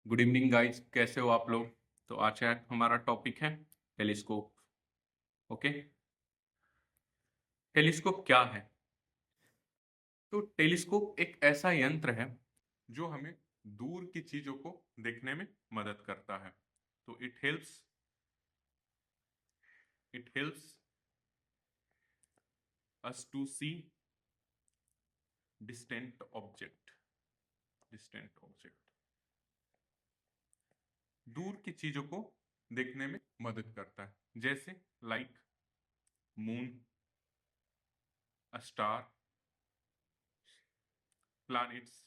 Good evening guys, कैसे हो आप लोग। तो आज का हमारा टॉपिक है टेलीस्कोप। ओके, टेलीस्कोप क्या है? तो टेलीस्कोप एक ऐसा यंत्र है जो हमें दूर की चीजों को देखने में मदद करता है। तो it helps us to see distant object दूर की चीजों को देखने में मदद करता है, जैसे लाइक मून, स्टार, प्लैनेट्स।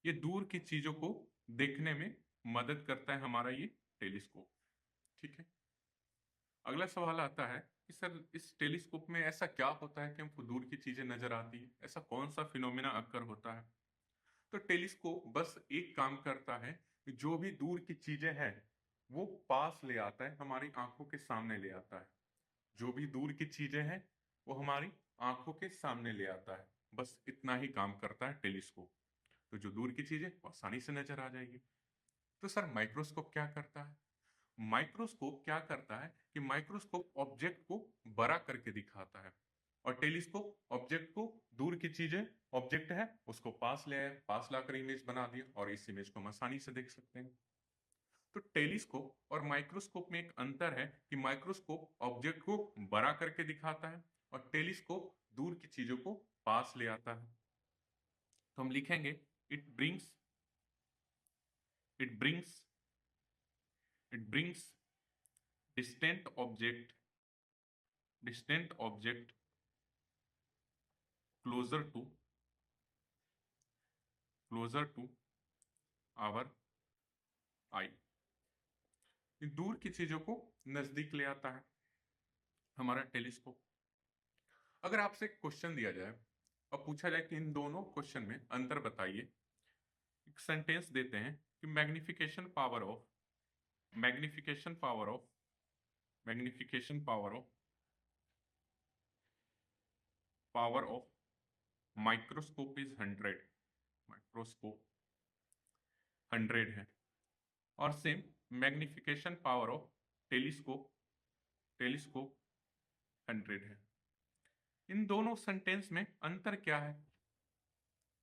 ये दूर की चीजों को देखने में मदद करता है हमारा ये टेलीस्कोप। ठीक है। अगला सवाल आता है कि सर इस टेलीस्कोप में ऐसा क्या होता है कि हमको दूर की चीजें नजर आती है, ऐसा कौन सा फिनोमेना अक्कर होता है? तो टेलीस्कोप बस एक काम करता है कि जो भी दूर की चीजें हैं वो पास ले आता है, हमारी आंखों के सामने ले आता है। जो भी दूर की चीजें हैं वो हमारी आंखों के सामने ले आता है। बस इतना ही काम करता है टेलीस्कोप। तो जो दूर की चीजें वो आसानी से नजर आ जाएगी। तो सर माइक्रोस्कोप क्या करता है? माइक्रोस्कोप क्या करता है कि माइक्रोस्कोप ऑब्जेक्ट को बड़ा करके दिखाता है, और टेलीस्कोप ऑब्जेक्ट को, दूर की चीजें ऑब्जेक्ट है उसको पास ले आया, पास लाकर इमेज बना दिया, और इस इमेज को हम आसानी से देख सकते हैं। तो टेलीस्कोप और माइक्रोस्कोप में एक अंतर है कि माइक्रोस्कोप ऑब्जेक्ट को बड़ा करके दिखाता है और टेलीस्कोप दूर की चीजों को पास ले आता है। तो हम लिखेंगे it brings it brings it brings distant object distant object closer to closer to our eye। दूर की चीजों को नजदीक ले आता है हमारा टेलीस्कोप। अगर आपसे एक क्वेश्चन दिया जाए और पूछा जाए कि इन दोनों क्वेश्चन में अंतर बताइए, एक सेंटेंस देते हैं कि magnification power of magnification power of microscope is 100। Microscope 100 है, और same magnification power of telescope telescope 100 है। इन दोनों सेंटेंस में अंतर क्या है?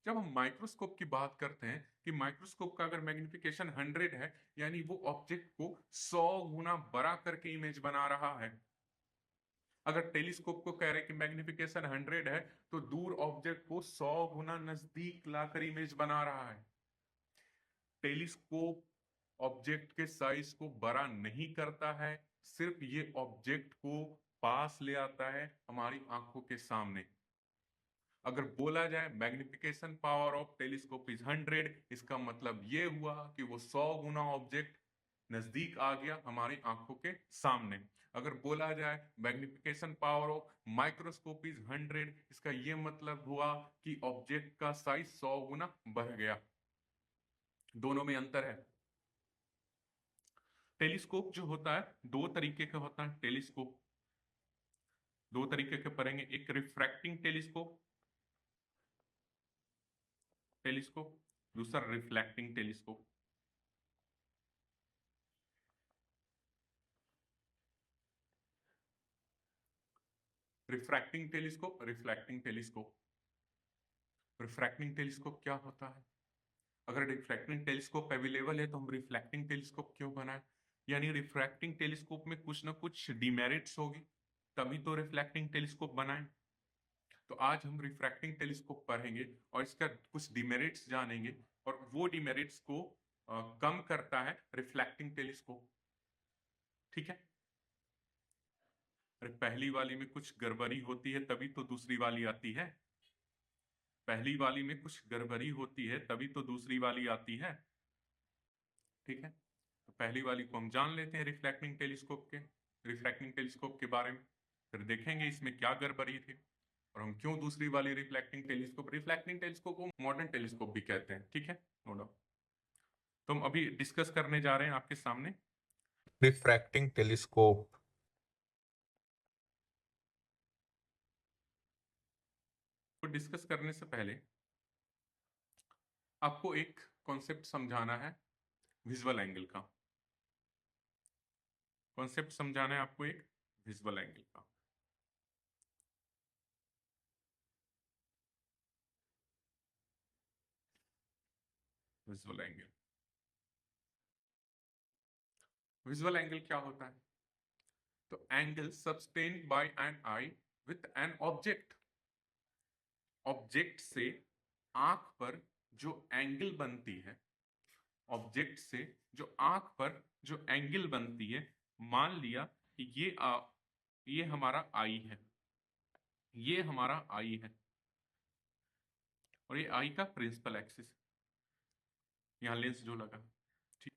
जब हम माइक्रोस्कोप की बात करते हैं कि माइक्रोस्कोप का अगर मैग्निफिकेशन 100 है, यानी वो ऑब्जेक्ट को 100 गुना बड़ा करके इमेज बना रहा है। अगर टेलीस्कोप को कह रहे हैं कि मैग्निफिकेशन 100 है, तो दूर ऑब्जेक्ट को 100 गुना नजदीक लाकर इमेज बना रहा है। टेलीस्कोप ऑब्जेक्ट के साइज को बड़ा नहीं करता है, सिर्फ ये ऑब्जेक्ट को पास ले आता है हमारी आंखों के सामने। अगर बोला जाए magnification power of telescope is 100, इसका मतलब ये हुआ कि वो 100 गुना ऑब्जेक्ट नजदीक आ गया हमारी आंखों के सामने। अगर बोला जाए magnification power of microscope is 100, इसका ये मतलब हुआ कि ऑब्जेक्ट का साइज 100 गुना बढ़ गया। दोनों में अंतर है। टेलीस्कोप जो होता है दो तरीके का होता है। टेलीस्कोप दो तरीके के पढ़ेंगे, एक रिफ्रैक्टिंग टेलीस्कोप टेलीस्कोप दूसरा reflecting telescope. Refracting telescope refracting telescope क्या होता है? अगर रिफ्रैक्टिंग टेलीस्कोप अवेलेबल है तो हम रिफ्लेक्टिंग टेलीस्कोप क्यों बनाए? यानी रिफ्रैक्टिंग टेलीस्कोप में कुछ ना कुछ डिमेरिट्स होगी, तभी तो रिफ्लेक्टिंग टेलीस्कोप बनाए। तो आज हम रिफ्रैक्टिंग टेलीस्कोप पढ़ेंगे और इसका कुछ डिमेरिट्स जानेंगे, और वो डिमेरिट्स को कम करता है रिफ्लेक्टिंग टेलीस्कोप। ठीक है। अरे पहली वाली में कुछ गड़बड़ी होती है तभी तो दूसरी वाली आती है। पहली वाली में कुछ गड़बड़ी होती है तभी तो दूसरी वाली आती है। ठीक है। तो पहली वाली को हम जान लेते हैं रिफ्रैक्टिंग टेलीस्कोप के बारे में। फिर देखेंगे इसमें क्या गड़बड़ी थी और हम क्यों दूसरी वाली रिफ्लेक्टिंग टेलीस्कोप को मॉडर्न टेलीस्कोप भी कहते हैं। ठीक है, नो डाउट। तो हम अभी डिस्कस करने जा रहे हैं आपके सामने रिफ्रैक्टिंग टेलीस्कोप। को डिस्कस करने से पहले आपको एक कॉन्सेप्ट समझाना है विजुअल एंगल का। कॉन्सेप्ट समझाना है आपको एक विजुअल एंगल का। विजुअल एंगल, विजुअल एंगल क्या होता है? तो angle sustained by an eye with an object. Object से आंख पर जो एंगल बनती है, ऑब्जेक्ट से जो आंख पर जो एंगल बनती है, मान लिया कि ये हमारा आई है, ये हमारा आई है और ये आई का प्रिंसिपल एक्सिस, यहां लेंस जो लगा, ठीक।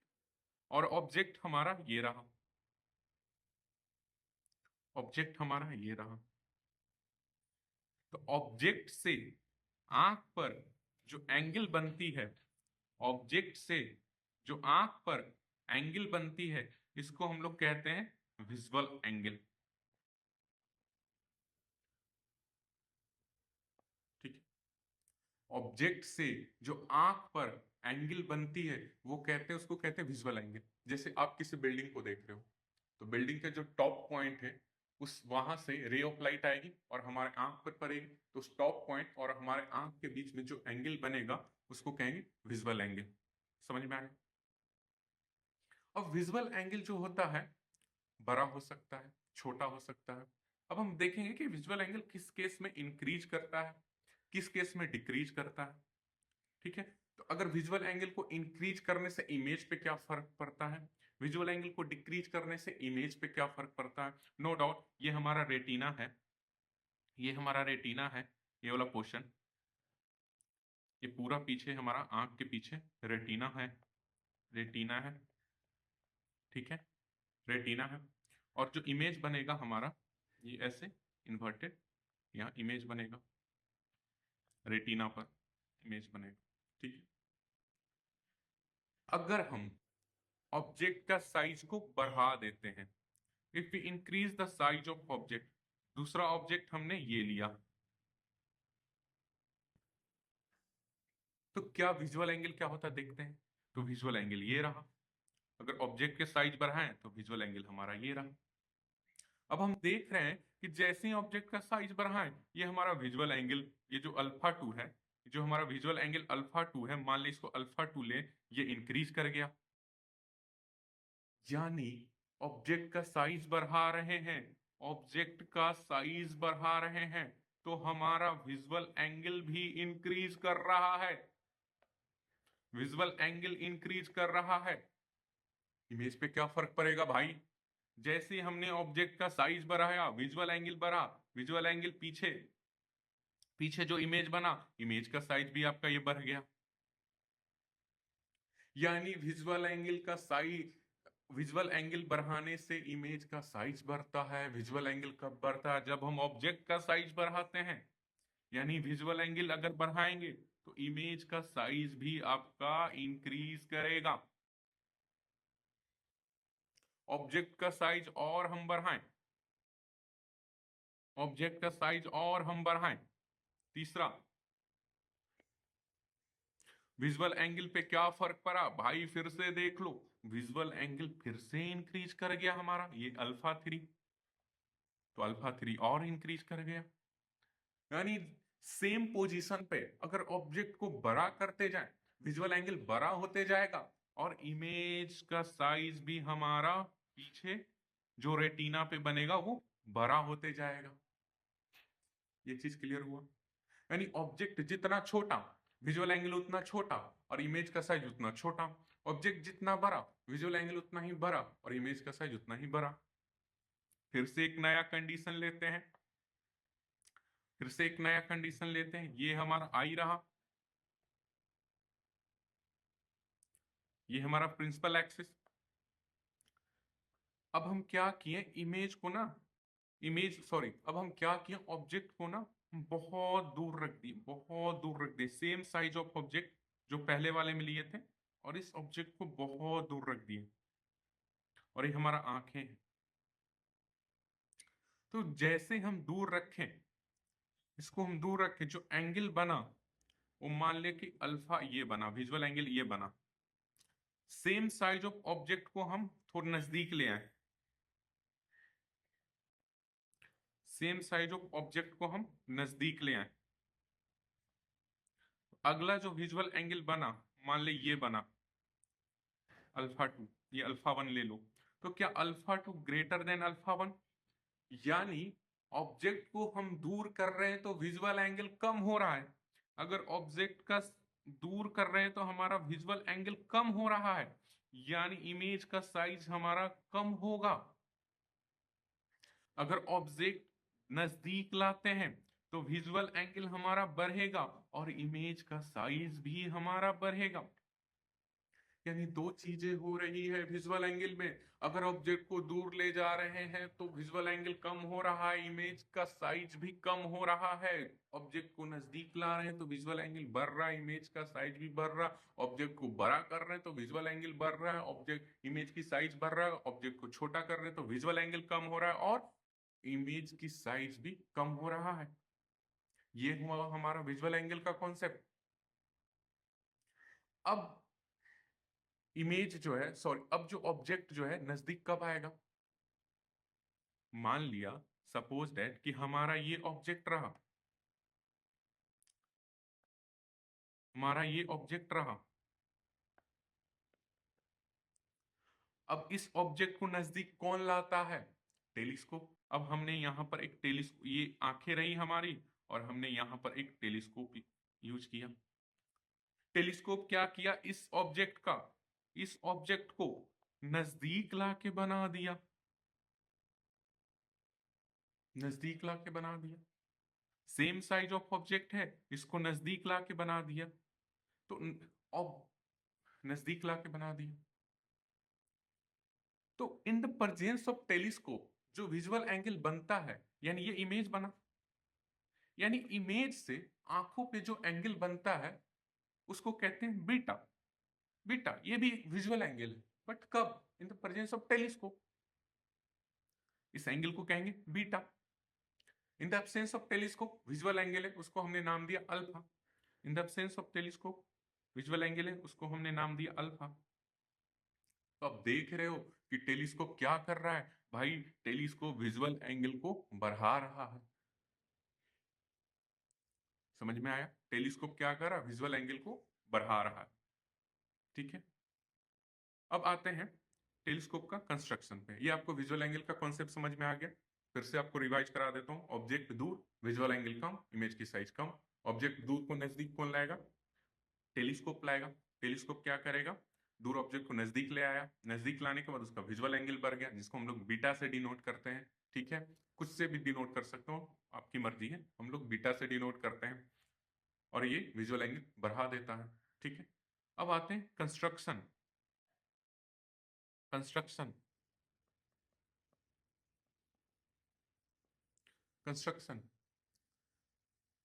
और ऑब्जेक्ट हमारा ये रहा, ऑब्जेक्ट हमारा ये रहा। तो ऑब्जेक्ट से आंख पर जो एंगल बनती है, ऑब्जेक्ट से जो आंख पर एंगल बनती है, इसको हम लोग कहते हैं विजुअल एंगल, ठीक है। ऑब्जेक्ट से जो आंख पर एंगल बनती है वो कहते हैं, उसको कहते हैं विजुअल एंगल। जैसे आप किसी बिल्डिंग को देख रहे हो, तो बिल्डिंग का जो टॉप पॉइंट है, उस वहां से रे ऑफ लाइट आएगी और हमारे आंख पर पड़ेगी, तो उस टॉप पॉइंट और हमारे आंख के बीच में जो एंगल बनेगा उसको कहेंगे विजुअल एंगल। समझ में आया? अब विजुअल एंगल जो होता है बड़ा हो सकता है, छोटा हो सकता है। अब हम देखेंगे कि विजुअल एंगल किस केस में इंक्रीज करता है, किस केस में डिक्रीज करता है, ठीक है। तो अगर विजुअल एंगल को इंक्रीज करने से इमेज पे क्या फर्क पड़ता है, विजुअल एंगल को डिक्रीज करने से इमेज पे क्या फर्क पड़ता है? नो डाउट ये हमारा रेटिना है, ये हमारा रेटिना है, ये वाला पोर्शन, ये पूरा पीछे हमारा आंख के पीछे रेटिना है, रेटिना है, ठीक है, रेटिना है। और जो इमेज बनेगा हमारा, ये ऐसे इन्वर्टेड, यहाँ इमेज बनेगा, रेटिना पर इमेज बनेगा, ठीक है। अगर हम ऑब्जेक्ट का साइज को बढ़ा देते हैं, if we increase the size of object, दूसरा ऑब्जेक्ट हमने ये लिया, तो क्या विजुअल एंगल क्या होता है देखते हैं। तो विजुअल एंगल ये रहा, अगर ऑब्जेक्ट के साइज बढ़ाएं तो विजुअल एंगल हमारा ये रहा। अब हम देख रहे हैं कि जैसे ही ऑब्जेक्ट का साइज बढ़ाएं, ये हमारा विजुअल एंगल, ये जो अल्फा 2 है, जो हमारा विजुअल एंगल अल्फा 2 है, मान ली इसको अल्फा 2 ले, ये इंक्रीज कर गया, यानी ऑब्जेक्ट का साइज बढ़ा रहे हैं, ऑब्जेक्ट का साइज बढ़ा रहे हैं, तो हमारा विजुअल एंगल भी इंक्रीज कर रहा है, विजुअल एंगल इंक्रीज कर रहा है। इमेज पे क्या फर्क पड़ेगा भाई? जैसे हमने ऑब्जेक्ट का साइज बढ़ाया, विजुअल एंगल बढ़ा, विजुअल एंगल पीछे, पीछे जो इमेज बना, इमेज का साइज भी आपका ये बढ़ गया, यानी विजुअल एंगल का साइज, विजुअल एंगल बढ़ाने से इमेज का साइज बढ़ता है। विजुअल एंगल कब बढ़ता है? जब हम ऑब्जेक्ट का साइज बढ़ाते हैं, यानी विजुअल एंगल अगर बढ़ाएंगे तो इमेज का साइज भी आपका इंक्रीज करेगा। ऑब्जेक्ट का साइज और हम बढ़ाएं, ऑब्जेक्ट का साइज और हम बढ़ाएं। तीसरा, विजुअल एंगल पे क्या फर्क पड़ा भाई? फिर से देख लो, विजुअल एंगल फिर से इंक्रीज कर गया हमारा, ये अल्फा 3, तो अल्फा 3 और इंक्रीज कर गया, यानी सेम पोजीशन पे अगर ऑब्जेक्ट को बड़ा करते जाए, विजुअल एंगल बड़ा होते जाएगा और इमेज का साइज भी हमारा पीछे जो रेटिना पे बनेगा वो बड़ा होते जाएगा। ये चीज क्लियर हुआ? यानी ऑब्जेक्ट जितना छोटा, विजुअल एंगल उतना छोटा और इमेज का साइज उतना छोटा, ऑब्जेक्ट जितना बड़ा, विजुअल एंगल उतना ही बड़ा और इमेज का साइज उतना ही बड़ा। फिर से एक नया कंडीशन लेते हैं, फिर से एक नया कंडीशन लेते हैं, ये हमारा आई रहा, ये हमारा प्रिंसिपल एक्सिस। अब हम क्या किए, इमेज को ना, इमेज सॉरी, अब हम क्या किए, ऑब्जेक्ट को ना बहुत दूर रख दिए, बहुत दूर रख दिए, सेम साइज ऑफ ऑब्जेक्ट जो पहले वाले में लिए थे, और इस ऑब्जेक्ट को बहुत दूर रख दिए, और ये हमारा आंखें हैं। तो जैसे हम दूर रखें, इसको हम दूर रखें, जो एंगल बना वो मान ले कि अल्फा ये बना, विजुअल एंगल ये बना। सेम साइज ऑफ ऑब्जेक्ट को हम थोड़ा नजदीक ले आए, सेम साइज ऑफ ऑब्जेक्ट को हम नजदीक ले आए। अगला जो विजुअल एंगल बना, मान ले ये बना अल्फा 2, ये अल्फा 1 ले लो। तो क्या अल्फा 2 ग्रेटर देन अल्फा 1? यानी ऑब्जेक्ट को हम दूर कर रहे हैं तो विजुअल एंगल कम हो रहा है। अगर ऑब्जेक्ट का दूर कर रहे हैं तो हमारा विजुअल एंगल कम हो रहा है, यानी इमेज का साइज हमारा कम होगा। अगर ऑब्जेक्ट नजदीक लाते हैं तो विजुअल एंगल हमारा बढ़ेगा और इमेज का साइज भी हमारा बढ़ेगा। यानी दो चीजें हो रही है विजुअल एंगल में। अगर ऑब्जेक्ट को दूर ले जा रहे हैं तो विजुअल एंगल कम हो रहा है, इमेज का साइज भी कम हो रहा है। ऑब्जेक्ट को नजदीक ला रहे हैं तो विजुअल एंगल बढ़ रहा है, इमेज का साइज भी बढ़ रहा है। ऑब्जेक्ट को बड़ा कर रहे हैं तो विजुअल एंगल बढ़ रहा है, ऑब्जेक्ट इमेज की साइज बढ़ रहा है। ऑब्जेक्ट को छोटा कर रहे हैं तो विजुअल एंगल कम हो रहा है और इमेज की साइज भी कम हो रहा है। ये हुआ हमारा विजुअल एंगल का कॉन्सेप्ट। अब इमेज जो है, सॉरी, अब जो ऑब्जेक्ट जो है नजदीक कब आएगा? मान लिया, सपोज दैट कि हमारा ये ऑब्जेक्ट रहा, हमारा ये ऑब्जेक्ट रहा। अब इस ऑब्जेक्ट को नजदीक कौन लाता है? टेलीस्कोप। अब हमने यहां पर एक टेलीस्कोप, ये आंखें रही हमारी, और हमने यहां पर एक टेलीस्कोप यूज किया। टेलीस्कोप क्या किया? इस ऑब्जेक्ट को नजदीक लाके बना दिया, नजदीक लाके बना दिया। सेम साइज ऑफ ऑब्जेक्ट है, इसको नजदीक लाके बना दिया। तो अब नजदीक लाके बना दिया। तो in the presence of telescope जो विजुअल एंगल बनता है, यानी ये इमेज बना, यानी इमेज से आंखों पे जो एंगल बनता है उसको कहते हैं बीटा। बीटा ये भी विजुअल एंगल है, बट कब? In the presence of telescope. इस एंगल को कहेंगे beta. In the absence of telescope visual angle है, उसको हमने नाम दिया alpha. In the absence of telescope visual angle है, उसको हमने नाम दिया अल्फा। तो आप देख रहे हो कि टेलीस्कोप क्या कर रहा है भाई? टेलीस्कोप विजुअल एंगल को बढ़ा रहा है। समझ में आया? टेलीस्कोप क्या कर रहा है? विजुअल एंगल को बढ़ा रहा है। ठीक है, अब आते हैं टेलीस्कोप का कंस्ट्रक्शन पे। ये आपको विजुअल एंगल का कॉन्सेप्ट समझ में आ गया। फिर से आपको रिवाइज करा देता हूँ। ऑब्जेक्ट दूर, विजुअल एंगल कम, इमेज की साइज कम। ऑब्जेक्ट दूर को नजदीक कौन लाएगा? टेलीस्कोप लाएगा। टेलीस्कोप क्या करेगा? दूर ऑब्जेक्ट को नजदीक ले आया, नजदीक लाने के बाद उसका विजुअल एंगल बढ़ गया, जिसको हम लोग बीटा से डिनोट करते हैं। ठीक है, कुछ से भी डिनोट कर सकते हो, आपकी मर्जी है। हम लोग बीटा से डिनोट करते हैं और ये विजुअल एंगल बढ़ा देता है। ठीक है, अब आते हैं कंस्ट्रक्शन। कंस्ट्रक्शन कंस्ट्रक्शन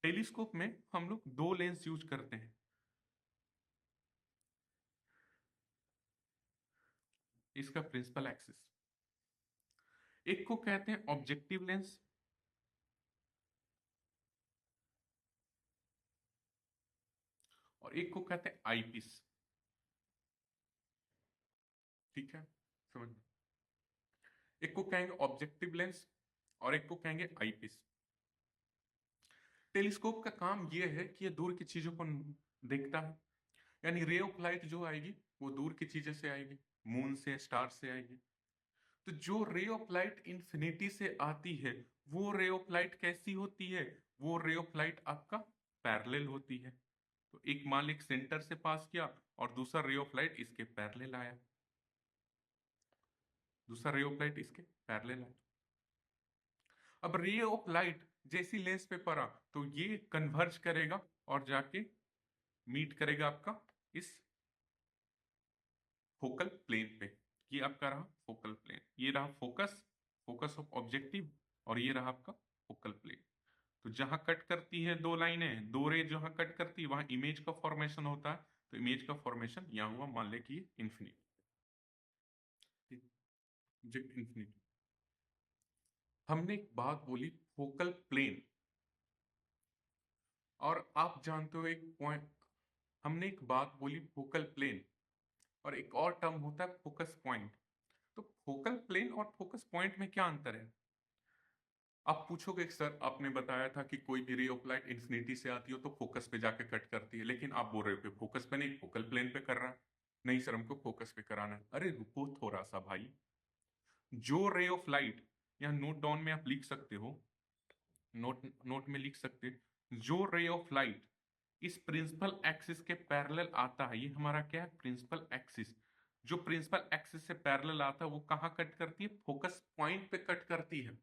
टेलीस्कोप में हम लोग दो लेंस यूज करते हैं। इसका प्रिंसिपल एक्सिस, एक को कहते हैं ऑब्जेक्टिव लेंस और एक को कहते हैं आईपीस। ठीक है, समझ। एक को कहेंगे ऑब्जेक्टिव लेंस और एक को कहेंगे आईपीस। टेलीस्कोप का काम यह है कि ये दूर की चीजों को देखता है, यानी रे ऑफ लाइट जो आएगी वो दूर की चीजों से आएगी, मून से, स्टार से आएगी। तो जो रे ऑफ लाइट इंफिनिटी से आती है वो रे ऑफ लाइट कैसी होती है? वो रे ऑफ लाइट आपका पैरेलल होती है। तो एक मान लीजिए सेंटर से पास किया और दूसरा रे ऑफ लाइट इसके पैरेलल आया, दूसरा रे ऑफ लाइट इसके पैरेलल आया। अब रे ऑफ लाइट जैसी लेंस पे पड़ा तो ये कन्वर्ज करेगा और जाके मीट करेगा आपका इस फोकल प्लेन पे। ये आपका रहा फोकल प्लेन, ये रहा फोकस, फोकस ऑफ ऑब्जेक्टिव, और ये रहा आपका फोकल प्लेन। तो जहां कट करती है दो लाइनें, दो रे जहां कट करती है वहां इमेज का फॉर्मेशन होता है। तो इमेज का फॉर्मेशन यहां हुआ, मान ले कि ये इन्फिनिटी, ऑब्जेक्ट इन्फिनिटी। हमने एक बात बोली, फोकल प्लेन। और आप जानते हो एक पॉइंट, हमने एक बात बोली फोकल प्लेन, और एक और टर्म होता है फोकस पॉइंट। तो फोकल प्लेन और फोकस पॉइंट में क्या अंतर है? आप पूछोगे कि सर आपने बताया था कि कोई भी रे ऑफ लाइट इंफिनिटी से आती हो तो फोकस पे जाके कट करती है, लेकिन आप बोल रहे हो कि फोकस पे नहीं, फोकल प्लेन पे कर रहा है। नहीं सर, हमको फोकस पे कराना है। अरे रुको थोड़ा सा भाई, जो रे ऑफ लाइट, यहाँ नोट डाउन में आप लिख सकते हो, नोट नोट में लिख सकते, जो रे ऑफ लाइट इस प्रिंसिपल एक्सिस के पैरेलल आता है, ये हमारा क्या है, प्रिंसिपल एक्सिस। जो प्रिंसिपल एक्सिस से पैरेलल आता है वो कहाँ कट करती है? फोकस पॉइंट पे कट करती है।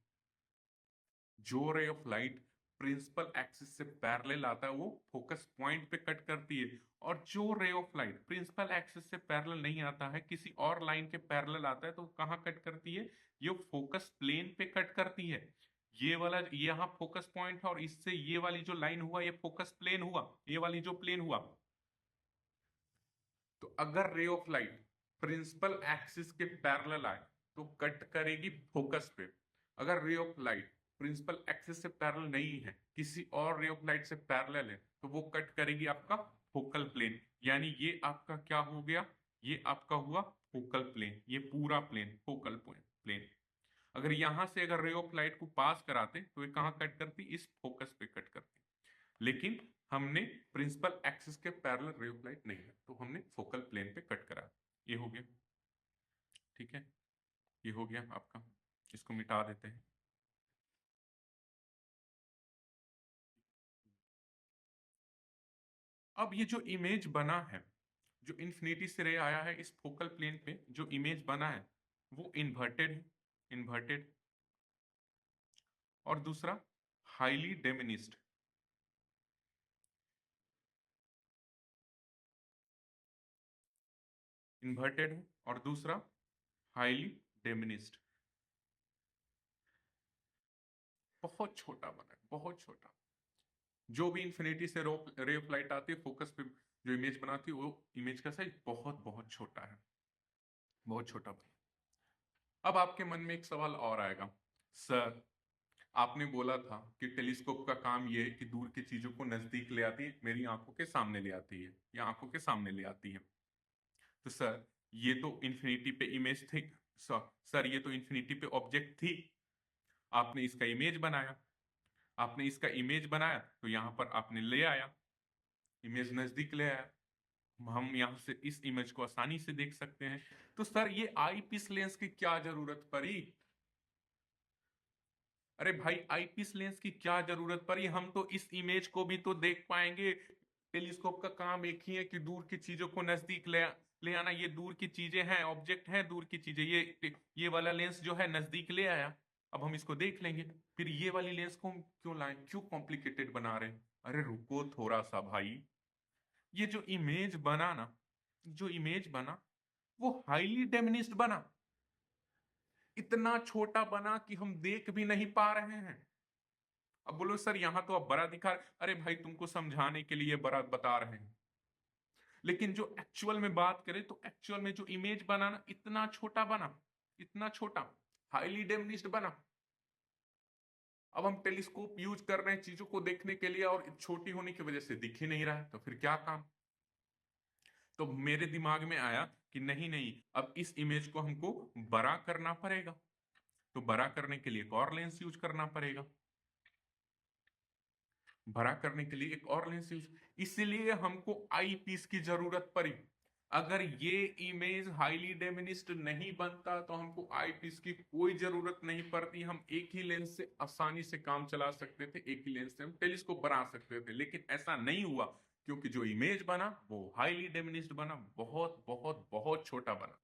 जो ray of light principal axis से पैरेलल आता है वो फोकस पॉइंट पे कट करती है, और जो ray of light principal axis से पैरेलल नहीं आता है, किसी और लाइन के पैरेलल आता है, तो कहाँ कट करती है? ये फोकस प्लेन पे कट करती है। ये वाला यहाँ फोकस पॉइंट है, और इससे ये वाली जो लाइन हुआ ये फोकस प्लेन हुआ, ये वाली जो प्लेन हुआ। तो अगर ray of light principal axis के पैरेलल आए तो कट करेगी फोकस पे। अगर ray of light principal axis से पैरेलल नहीं है, किसी और रे ऑफ लाइट से पैरेलल है, तो वो कट करेगी आपका फोकल प्लेन। यानी ये आपका क्या हो गया? ये आपका हुआ फोकल प्लेन, ये पूरा प्लेन फोकल प्लेन। अगर यहां से अगर रे ऑफ लाइट को पास कराते तो ये कहां कट करती? इस फोकस पे कट करती। लेकिन हमने प्रिंसिपल एक्सिस के पैरेलल रे ऑफ लाइट नहीं है, तो हमने फोकल प्लेन पे कट करा। ये हो गया, ठीक है, ये हो गया आपका। इसको मिटा देते हैं। अब ये जो इमेज बना है, जो इन्फिनिटी से रे आया है इस फोकल प्लेन पे, जो इमेज बना है वो इन्वर्टेड है, इन्वर्टेड। और दूसरा हाईली डेमिनिस्ड, इन्वर्टेड है, और दूसरा हाईली डेमिनिस्ड। बहुत छोटा बना है, बहुत छोटा। जो भी इन्फिनिटी से रे ऑफ लाइट आती है फोकस पे जो इमेज बनाती है, वो इमेज का साइज बहुत बहुत छोटा है, बहुत छोटा भाई। अब आपके मन में एक सवाल और आएगा, सर आपने बोला था कि टेलीस्कोप का काम ये है कि दूर की चीजों को नजदीक ले आती है, मेरी आंखों के सामने ले आती है, या आंखों के सामने ले आती है। तो सर ये तो इन्फिनिटी पे इमेज थी, सर ये तो इन्फिनिटी पे ऑब्जेक्ट थी, आपने इसका इमेज बनाया, आपने इसका इमेज बनाया तो यहां पर आपने ले आया, इमेज नजदीक ले आया, हम यहां से इस इमेज को आसानी से देख सकते हैं। तो सर ये आईपीस लेंस की क्या जरूरत पड़ी? अरे भाई आईपीस लेंस की क्या जरूरत पड़ी? हम तो इस इमेज को भी तो देख पाएंगे। टेलीस्कोप का काम एक ही है कि दूर की चीजों को नजदीक ले आना। ये दूर की चीजें हैं, ऑब्जेक्ट हैं दूर की चीजें, ये वाला लेंस जो है नजदीक ले आया, अब हम इसको देख लेंगे। फिर ये वाली लेंस को हम क्यों लाएं, क्यों कॉम्प्लिकेटेड बना रहे हैं? अरे रुको थोड़ा सा भाई, ये जो इमेज बना ना, जो इमेज बना वो हाईली डेमिनिस्ड बना, इतना छोटा बना कि हम देख भी नहीं पा रहे हैं। अब बोलो सर यहां तो आप बड़ा दिखा अरे भाई तुमको समझाने के लिए बड़ा बता रहे हैं, लेकिन जो एक्चुअल में बात करें तो एक्चुअल में जो इमेज बना ना इतना छोटा बना, इतना छोटा, हाईली डेमिनिस्ड बना। अब हम टेलीस्कोप यूज कर रहे हैं चीजों को देखने के लिए, और छोटी होने की वजह से दिख ही नहीं रहा है, तो फिर क्या काम? तो मेरे दिमाग में आया कि नहीं नहीं, अब इस इमेज को हमको बड़ा करना पड़ेगा, तो बड़ा करने के लिए एक और लेंस यूज करना पड़ेगा, बड़ा करने के लिए एक और लेंस यूज, इसलिए हमको आई पीस की जरूरत पड़ी। अगर ये इमेज हाईली डेमिनिस्ड नहीं बनता तो हमको आई पीस की कोई जरूरत नहीं पड़ती, हम एक ही लेंस से आसानी से काम चला सकते थे, एक ही लेंस से हम टेलीस्कोप बना सकते थे। लेकिन ऐसा नहीं हुआ, क्योंकि जो इमेज बना वो हाईली डेमिनिस्ड बना, बहुत बहुत बहुत छोटा बना।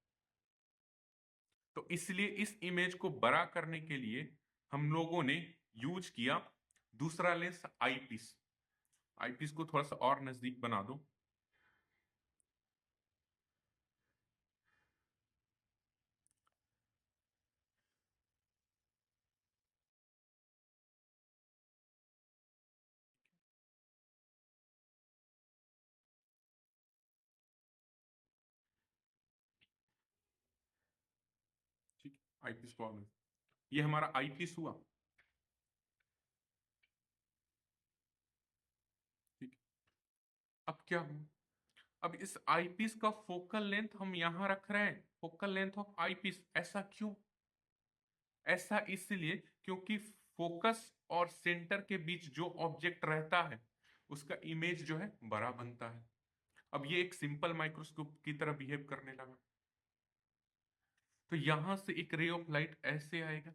तो इसलिए इस इमेज को बड़ा करने के लिए हम लोगों ने यूज किया दूसरा लेंस, आईपीस। आईपीस को थोड़ा सा और नजदीक बना दो। ठीक, आईपीस को और ये हमारा आईपीस हुआ। अब क्या हुआ, अब इस आईपीस का फोकल लेंथ हम यहां रख रहे हैं, फोकल लेंथ ऑफ आईपीस। ऐसा क्यों? ऐसा इसलिए क्योंकि फोकस और सेंटर के बीच जो ऑब्जेक्ट रहता है उसका इमेज जो है बड़ा बनता है। अब ये एक सिंपल माइक्रोस्कोप की तरह बिहेव करने लगा, तो यहां से एक रे ऑफ लाइट ऐसे आएगा।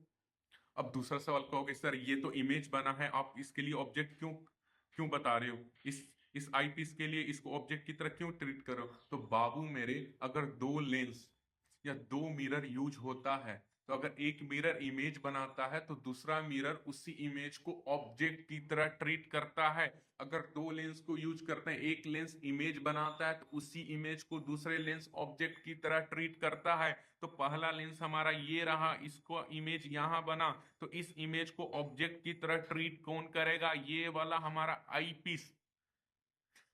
अब दूसरा सवाल कहोगे सर ये तो इमेज बना है, आप इसके लिए ऑब्जेक्ट क्यों क्यों बता रहे हो, इस आईपीस के लिए इसको ऑब्जेक्ट की तरह क्यों ट्रीट करो? तो बाबू मेरे, अगर दो लेंस या दो मिरर यूज होता है, तो अगर एक मिरर इमेज बनाता है तो दूसरा मिरर उसी इमेज को ऑब्जेक्ट की तरह ट्रीट करता है। अगर दो लेंस को यूज करते हैं, एक लेंस इमेज बनाता है तो उसी इमेज को दूसरे लेंस ऑब्जेक्ट की तरह ट्रीट करता है। तो पहला लेंस हमारा ये रहा, इसको इमेज यहां बना, तो इस इमेज को ऑब्जेक्ट की तरह ट्रीट कौन करेगा? ये वाला हमारा आईपीस।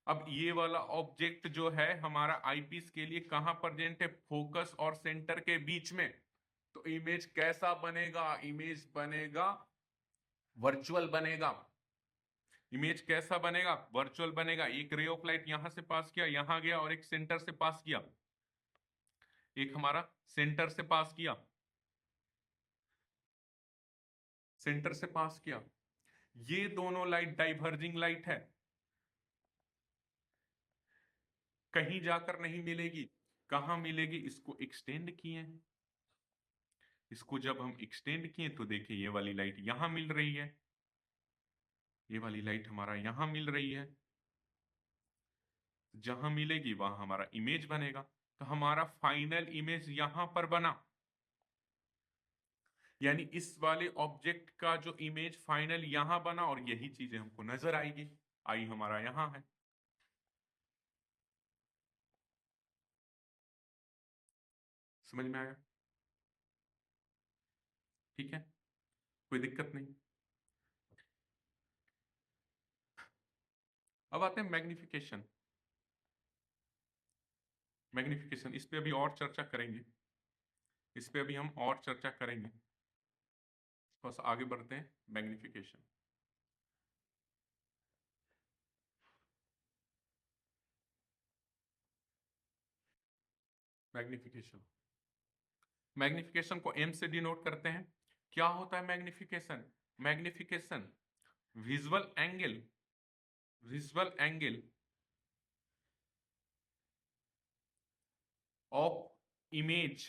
अब ये वाला ऑब्जेक्ट जो है हमारा आईपीस के लिए कहां प्रेजेंट है? फोकस और सेंटर के बीच में। तो इमेज कैसा बनेगा? इमेज बनेगा वर्चुअल बनेगा। इमेज कैसा बनेगा? वर्चुअल बनेगा। एक रे ऑफ लाइट यहां से पास किया, यहां गया, और एक सेंटर से पास किया, एक हमारा सेंटर से पास किया, सेंटर से पास किया। ये दोनों लाइट डाइवर्जिंग लाइट है, कहीं जाकर नहीं मिलेगी। कहां मिलेगी? इसको एक्सटेंड किए, इसको जब हम एक्सटेंड किए तो देखिए ये वाली लाइट यहां मिल रही है, ये वाली लाइट हमारा यहां मिल रही है। जहां मिलेगी वहां हमारा इमेज बनेगा। तो हमारा फाइनल इमेज यहां पर बना, यानी इस वाले ऑब्जेक्ट का जो इमेज फाइनल यहां बना, और यही चीजें हमको नजर आएगी। आई हमारा यहां है। समझ में आया? ठीक है, कोई दिक्कत नहीं। अब आते हैं मैग्निफिकेशन। मैग्निफिकेशन इस पे अभी और चर्चा करेंगे, इस पे अभी हम और चर्चा करेंगे। बस आगे बढ़ते हैं। मैग्निफिकेशन, मैग्निफिकेशन, मैग्निफिकेशन को एम से डिनोट करते हैं। क्या होता है magnification? Magnification visual angle, visual angle of image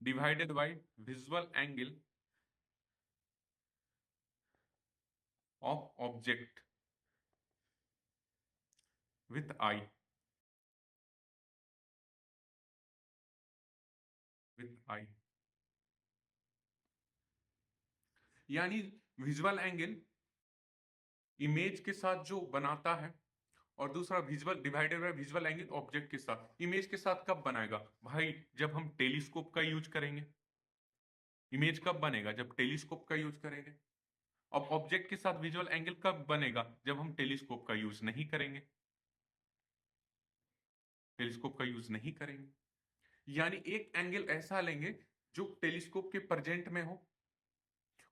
divided by visual angle of object with I, with I. यानी विजुअल एंगल इमेज के साथ जो बनाता है, और दूसरा visual divided by visual angle object के साथ। इमेज के साथ कब बनाएगा भाई? जब हम टेलीस्कोप का यूज करेंगे। इमेज कब बनेगा? जब टेलीस्कोप का यूज करेंगे। अब ऑब्जेक्ट के साथ विजुअल एंगल कब बनेगा? जब हम टेलीस्कोप का यूज नहीं करेंगे, टेलीस्कोप का यूज नहीं करेंगे। यानी एक एंगल ऐसा लेंगे जो टेलीस्कोप के प्रेजेंट में हो,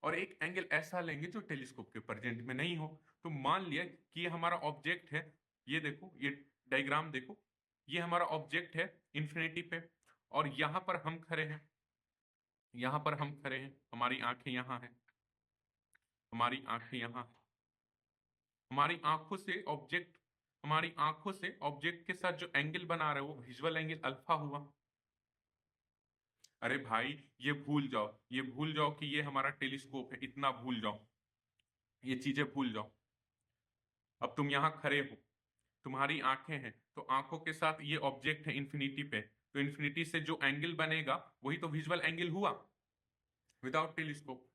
और एक एंगल ऐसा लेंगे जो टेलीस्कोप के प्रेजेंट में नहीं हो। तो मान लिया कि ये हमारा ऑब्जेक्ट है, ये देखो, ये डायग्राम देखो, ये हमारा ऑब्जेक्ट है इंफिनिटी पे, और यहां पर हम खड़े हैं, यहां पर हम खड़े हैं, हमारी आंखें यहां हैं, हमारी आंखें यहां, हमारी आंखों से ऑब्जेक्ट, हमारी आंखों से ऑब्जेक्ट के साथ जो एंगल बना रहे हो वो विजुअल एंगल अल्फा हुआ। अरे भाई ये भूल जाओ, ये भूल जाओ कि ये हमारा टेलीस्कोप है, इतना भूल जाओ, ये चीजें भूल जाओ। अब तुम यहां खड़े हो, तुम्हारी आंखें हैं, तो आंखों के साथ ये ऑब्जेक्ट है इंफिनिटी पे, तो इंफिनिटी से जो एंगल बनेगा वही तो विजुअल एंगल हुआ विदाउट टेलीस्कोप।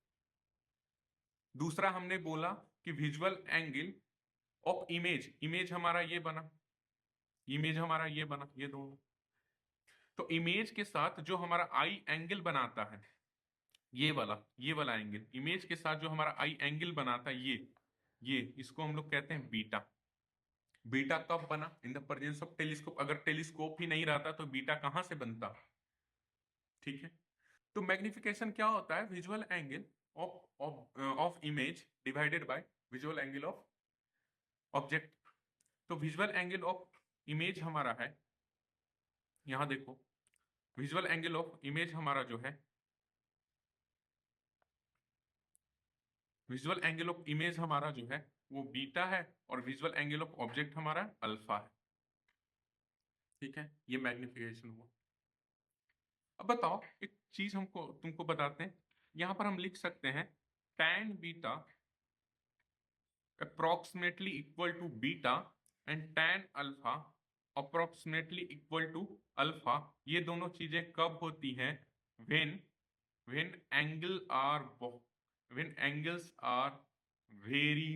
दूसरा हमने बोला कि visual angle of image, image हमारा ये बना, इमेज हमारा ये बना, ये दोनों। तो इमेज के साथ जो हमारा आई एंगल बनाता है, ये वाला एंगल, इमेज के साथ जो हमारा आई एंगल बनाता है, ये इसको हम लोग कहते हैं बीटा। बीटा कब बना? In the presence of telescope. अगर टेलीस्कोप ही नहीं रहता तो बीटा कहां से बनता? ठीक है। तो मैग्निफिकेशन क्या होता है? Visual angle of of image divided by visual angle of object. तो विजुअल एंगल ऑफ इमेज हमारा है, यहां देखो, विजुअल एंगल ऑफ इमेज हमारा जो है, विजुअल एंगल ऑफ इमेज हमारा जो है वो बीटा है, और विजुअल एंगल ऑफ ऑब्जेक्ट हमारा अल्फा है। ठीक है, ये मैग्निफिकेशन हुआ। अब बताओ एक चीज हमको तुमको बताते हैं, यहां पर हम लिख सकते हैं tan beta approximately equal to beta and tan alpha approximately equal to alpha। ये दोनों चीजें कब होती हैं? when when angle are when angles are very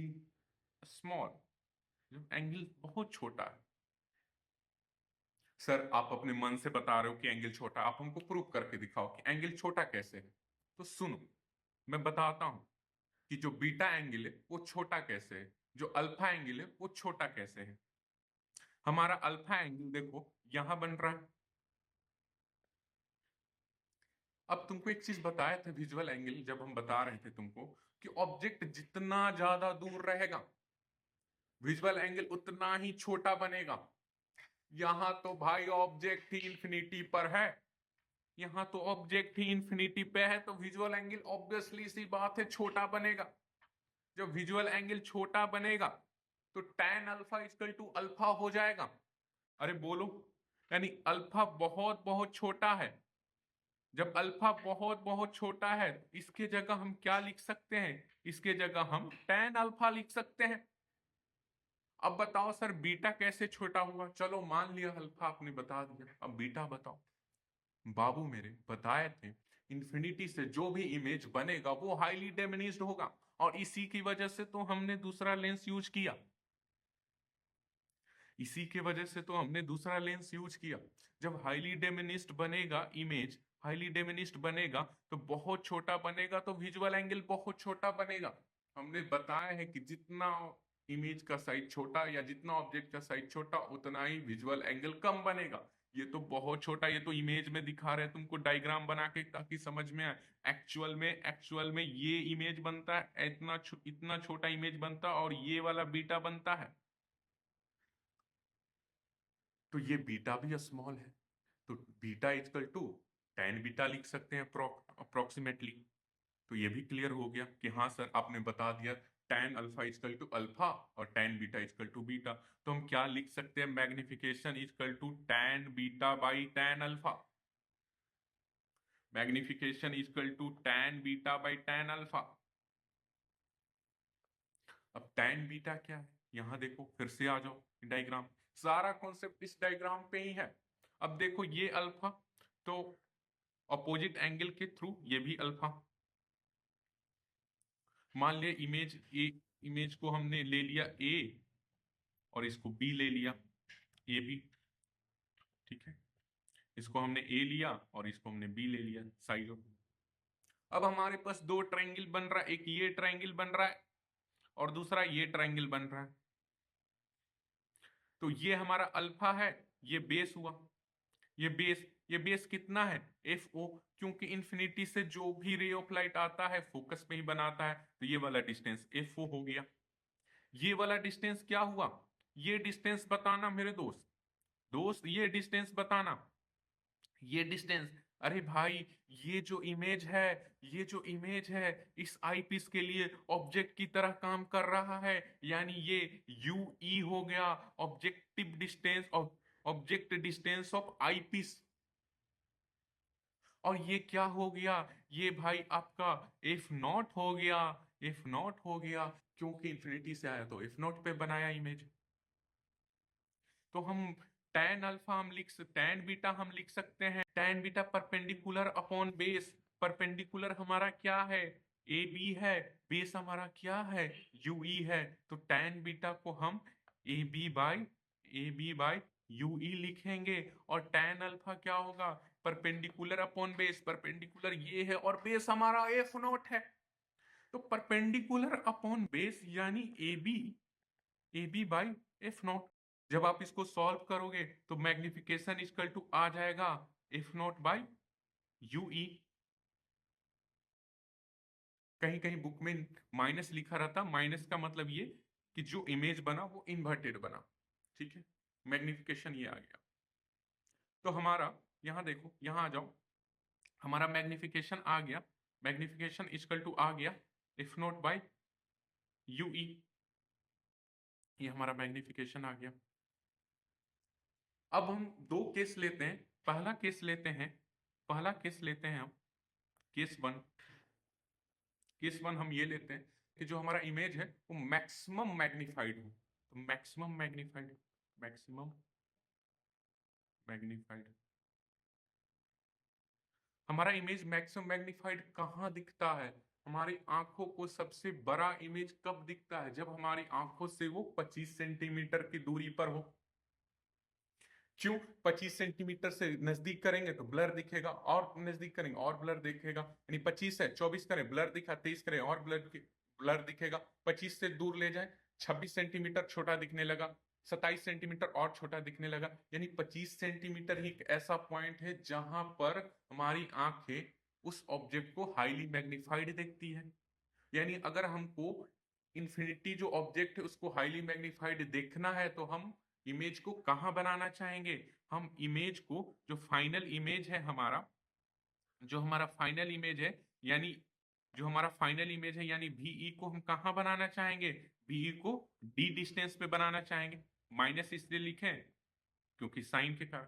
small, जब एंगल बहुत छोटा है। सर आप अपने मन से बता रहे हो कि एंगल छोटा, आप हमको प्रूव करके दिखाओ कि एंगल छोटा कैसे है। तो सुनो, मैं बताता हूं कि जो बीटा एंगल है वो छोटा कैसे है, जो अल्फा एंगल है वो छोटा कैसे है। हमारा अल्फा एंगल देखो यहां बन रहा है। अब तुमको एक चीज बताया था विजुअल एंगल, जब हम बता रहे थे तुमको कि ऑब्जेक्ट जितना ज्यादा दूर रहेगा विजुअल एंगल उतना ही छोटा बनेगा। यहां तो भाई ऑब्जेक्ट ही इंफिनिटी पर है, यहां तो ऑब्जेक्ट ही इंफिनिटी पे है, तो विजुअल एंगल ऑब्वियसली सी बात है छोटा बनेगा। जब विजुअल एंगल छोटा बनेगा तो tan alpha equal to alpha हो जाएगा। अरे बोलो, यानी अल्फा बहुत बहुत छोटा है। जब अल्फा बहुत बहुत छोटा है इसके जगह हम क्या लिख सकते हैं? इसके जगह हम tan अल्फा लिख सकते हैं। अब बताओ सर बीटा कैसे छोटा हुआ? चलो मान लिया अल्फा आपने बता दिया, अब बीटा बताओ। बाबू मेरे बताए थे इंफिनिटी से जो भी इमेज बनेगा वो हाईली डिमिनिश्ड होगा, और इसी की वजह से तो हमने दूसरा लेंस यूज किया, इसी के वजह से तो हमने दूसरा लेंस यूज किया। जब हाईली डिमिनिश्ड बनेगा इमेज, हाईली डिमिनिश्ड बनेगा तो बहुत छोटा बनेगा, तो विजुअल एंगल बहुत छोटा बनेगा। हमने बताया है कि जितना इमेज का साइज छोटा या जितना ऑब्जेक्ट का साइज छोटा उतना ही विजुअल एंगल कम बनेगा। ये तो बहुत छोटा, ये तो इमेज में दिखा रहे हैं तुमको डायग्राम बना के ताकि समझ में आए। एक्चुअल में ये इमेज बनता है, इतना छोटा इमेज बनता है, और ये वाला बीटा बनता है, तो ये बीटा भी स्मॉल है। तो beta equal to tan beta लिख सकते हैं अप्रोक्सीमेटली। तो ये भी क्लियर हो गया कि हाँ सर आपने बता दिया tan alpha equal to alpha और tan beta equal to beta. तो हम क्या लिख सकते हैं? Magnification equal to tan beta by tan alpha. Magnification equal to tan beta by tan alpha. अब tan बीटा क्या है? यहां देखो, फिर से आ जाओ डायग्राम, सारा कॉन्सेप्ट इस डायग्राम पे ही है। अब देखो ये अल्फा, तो अपोजिट एंगल के थ्रू ये भी अल्फा। मान लिया इमेज ए, इमेज को हमने ले लिया ए और इसको बी ले लिया, ए बी। ठीक है, इसको हमने ए लिया और इसको हमने बी ले लिया साइड ऑफ। अब हमारे पास दो ट्रायंगल बन रहा है, एक ये ट्रायंगल बन रहा है और दूसरा ये ट्रायंगल बन रहा है। तो ये हमारा अल्फा है, ये बेस हुआ, ये बेस कितना है? एफ ओ, क्योंकि इंफिनिटी से जो भी रे ऑफ लाइट आता है फोकस में ही बनाता है, तो ये वाला डिस्टेंस एफ ओ हो गया। ये वाला डिस्टेंस क्या हुआ? ये डिस्टेंस बताना मेरे दोस्त, ये डिस्टेंस बताना, ये डिस्टेंस। अरे भाई ये जो इमेज है, ये जो इमेज है इस आई पीस के लिए ऑब्जेक्ट की तरह काम कर रहा है, यानी ये यू ई हो गया, objective distance of object distance of I piece. और ये क्या हो गया? ये भाई आपका एफ नॉट हो गया, एफ नॉट हो गया, क्योंकि इंफिनिटी से आया तो एफ नॉट पे बनाया इमेज। तो हम tan अल्फा हम tan बीटा हम लिख सकते हैं, tan beta perpendicular upon base. Perpendicular हमारा क्या है? ए बी है, बेस हमारा क्या है? यू ई है। तो tan बीटा को हम A B by U E लिखेंगे, और tan अल्फा क्या होगा? परपेंडिकुलर अपॉन बेस, परपेंडिकुलर ये है और बेस हमारा एफ नॉट है। तो परपेंडिकुलर अपॉन बेस यानी A B by F nought. जब आप इसको सॉल्व करोगे तो मैग्निफिकेशन इक्वल टू आ जाएगा एफ नॉट बाई यू ई। कहीं कहीं बुक में माइनस लिखा रहता, माइनस का मतलब ये कि जो इमेज बना वो इन्वर्टेड बना। ठीक है, मैग्निफिकेशन ये आ गया। तो हमारा यहाँ देखो, यहाँ आ जाओ, हमारा मैग्निफिकेशन आ गया, मैग्निफिकेशन इक्वल टू आ गया एफ नॉट बाय यूई, ये हमारा मैग्निफिकेशन आ गया। अब हम दो केस लेते हैं, पहला केस लेते हैं, पहला केस लेते हैं हम केस वन। केस वन हम ये लेते हैं कि जो हमारा इमेज है वो मैक्सिमम मैग्नीफाइड हो। तो मैक्सिमम मैग्नीफाइड, मैक्सिमम मैग्नीफाइड, हमारा इमेज मैक्सिमम मैग्नीफाइड कहाँ दिखता है? हमारी आंखों को सबसे बड़ा इमेज कब दिखता है? जब हमारी आंखों से वो 25 सेंटीमीटर की दूरी पर हो। क्यों? 25 सेंटीमीटर से नजदीक करेंगे तो ब्लर दिखेगा, और नजदीक करेंगे और ब्लर दिखेगा, यानी 25 है 24 करें ब्लर दिखा, 23 करें और ब्लर दिखेगा, 25 से दूर ले जाए 26 सेंटीमीटर छोटा दिखने लगा, 27 सेंटीमीटर और छोटा दिखने लगा। यानी 25 सेंटीमीटर ही एक ऐसा पॉइंट है जहां पर हमारी आंखें उस ऑब्जेक्ट को हाईली मैग्नीफाइड देखती है। यानी अगर हमको इन्फिनिटी जो ऑब्जेक्ट है उसको हाईली मैग्नीफाइड देखना है तो हम इमेज को कहां बनाना चाहेंगे? हम इमेज को, जो फाइनल इमेज है हमारा, जो हमारा फाइनल इमेज है, यानी जो हमारा फाइनल इमेज है यानी VE को हम कहां बनाना चाहेंगे? VE को D डिस्टेंस पे बनाना चाहेंगे। माइनस इसलिए लिखें क्योंकि साइन के कारण,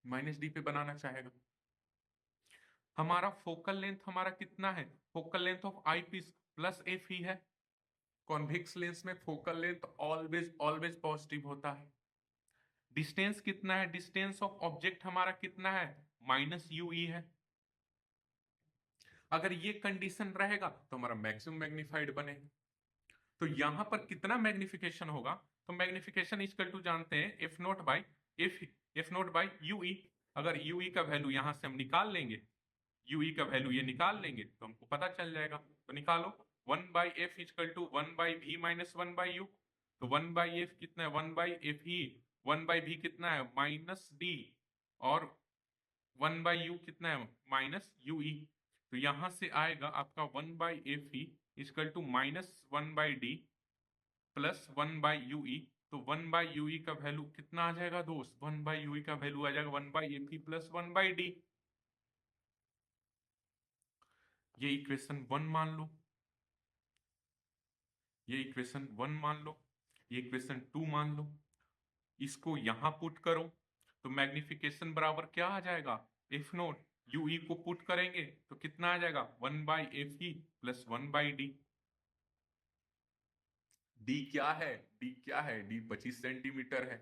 -D पे बनाना चाहेगा। हमारा फोकल लेंथ हमारा कितना है? Focal length of I piece plus F ही है। कॉन्वेक्स लेंस में focal length always always positive होता है। डिस्टेंस कितना है? डिस्टेंस ऑफ ऑब्जेक्ट हमारा कितना है? -UE है। अगर ये कंडीशन रहेगा तो हमारा मैक्सिमम मैग्नीफाइड बनेगा। तो यहां पर कितना मैग्निफिकेशन होगा? तो मैग्निफिकेशन इक्वल टू जानते हैं F nought by F nought by U E. अगर यूई का वैल्यू यहां से हम निकाल लेंगे, यूई का वैल्यू ये निकाल लेंगे तो हमको पता चल जाएगा। तो निकालो 1 by F equal to 1 by V minus 1 by U. तो 1 बाई एफ कितना है? 1 बाई एफ ही। 1 बाई वी कितना है? -D। और 1 बाई यू कितना है? -UE। तो यहां से आएगा आपका 1 बाई एफ ही equal to -1 by D plus 1 by U E. तो 1 बाई यूई का वैल्यू कितना आ जाएगा दोस्त? 1 बाई यूई का वैल्यू आ जाएगा 1 by F he plus 1 by D. ये इक्वेशन 1 मान लो, ये इक्वेशन 1 मान लो, ये इक्वेशन 2 मान लो। इसको यहां पुट करो तो मैग्निफिकेशन बराबर क्या आ जाएगा? एफ नोट यूई को पुट करेंगे तो कितना आ जाएगा? 1 by F E plus 1 by D. D क्या है? डी क्या है? डी 25 सेंटीमीटर है।